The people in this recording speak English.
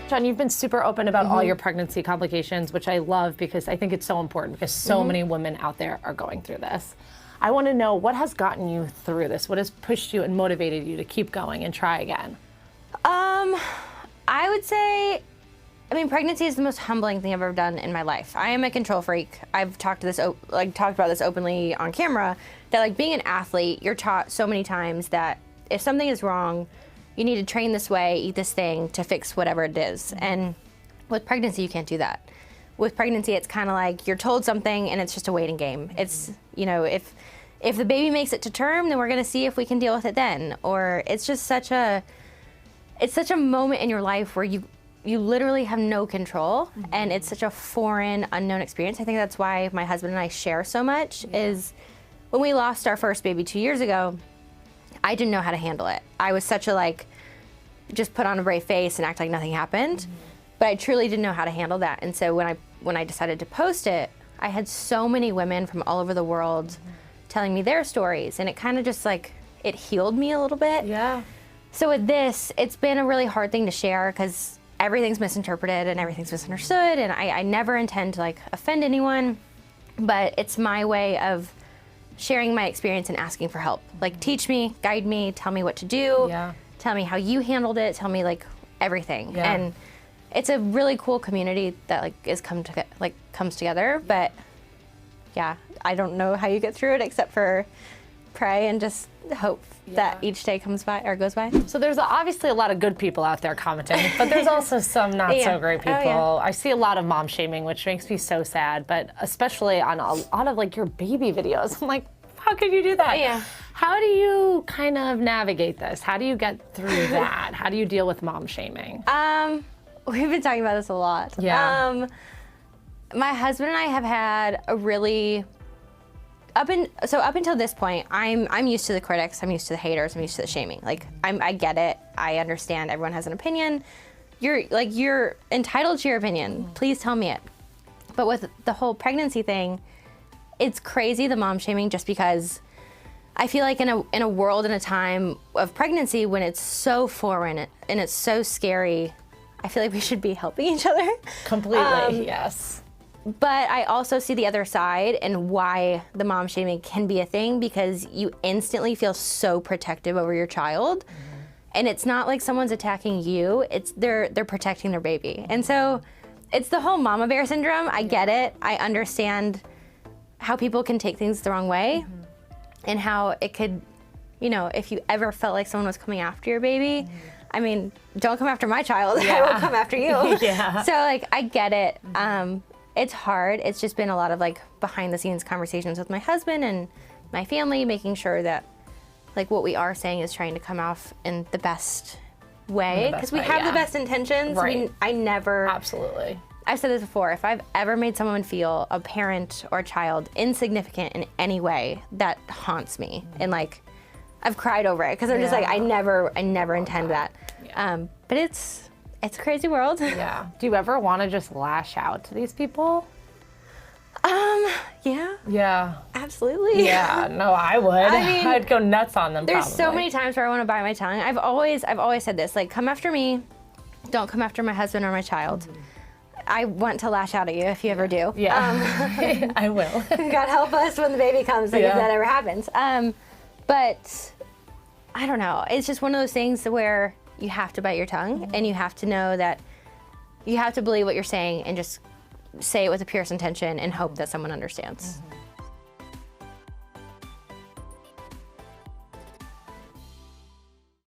John, you've been super open about all your pregnancy complications, which I love because I think it's so important because so many women out there are going through this. I want to know what has gotten you through this? What has pushed you and motivated you to keep going and try again? I would say, I mean, pregnancy is the most humbling thing I've ever done in my life. I am a control freak. I've talked about this openly on camera, that like being an athlete, you're taught so many times that if something is wrong, you need to train this way, eat this thing to fix whatever it is. And with pregnancy, you can't do that. With pregnancy, it's kind of like you're told something and it's just a waiting game. It's, you know, if the baby makes it to term, then we're gonna see if we can deal with it then. Or it's just such a moment in your life where you literally have no control, and it's such a foreign, unknown experience. I think that's why my husband and I share so much, is when we lost our first baby 2 years ago, I didn't know how to handle it. I was such a like, just put on a brave face and act like nothing happened. But I truly didn't know how to handle that. And so when I decided to post it, I had so many women from all over the world telling me their stories, and it kind of just like, it healed me a little bit. Yeah. So with this, it's been a really hard thing to share because everything's misinterpreted and everything's misunderstood, and I never intend to like offend anyone, but it's my way of sharing my experience and asking for help. Like, teach me, guide me, tell me what to do, tell me how you handled it, tell me like everything. And it's a really cool community that like comes together, but yeah, I don't know how you get through it except for pray and just hope that each day comes by or goes by. So there's obviously a lot of good people out there commenting, but there's also some not so great people. I see a lot of mom shaming, which makes me so sad, but especially on a lot of like your baby videos. I'm like, how could you do that? Yeah. How do you kind of navigate this? How do you get through that? How do you deal with mom shaming? We've been talking about this a lot. Yeah. My husband and I have had a really, up until this point, I'm used to the critics, I'm used to the haters, I'm used to the shaming. Like, I get it, I understand everyone has an opinion. You're entitled to your opinion. Please tell me it. But with the whole pregnancy thing, it's crazy, the mom shaming, just because I feel like in a world and a time of pregnancy when it's so foreign and it's so scary, I feel like we should be helping each other. Completely, yes. But I also see the other side and why the mom shaming can be a thing, because you instantly feel so protective over your child. And it's not like someone's attacking you, it's they're protecting their baby. And so it's the whole mama bear syndrome. I get it. I understand how people can take things the wrong way and how it could, you know, if you ever felt like someone was coming after your baby, I mean, don't come after my child. I will come after you. So like, I get it. It's hard. It's just been a lot of like behind the scenes conversations with my husband and my family, making sure that like what we are saying is trying to come off in the best way, because we have the best intentions. Right. I never. Absolutely. I've said this before, if I've ever made someone feel, a parent or a child, insignificant in any way, that haunts me. And like, I've cried over it, because I'm just like, I never intend that. But it's a crazy world. Yeah. Do you ever want to just lash out to these people? Yeah. Yeah. Absolutely. Yeah, no, I would. I mean, I'd go nuts on them. There's so many times where I want to bite my tongue. I've always said this, like, come after me, don't come after my husband or my child. I want to lash out at you if you ever do. Yeah, I will. God help us when the baby comes, like, if that ever happens. But I don't know. It's just one of those things where you have to bite your tongue, and you have to know that you have to believe what you're saying and just say it with the purest intention and hope that someone understands.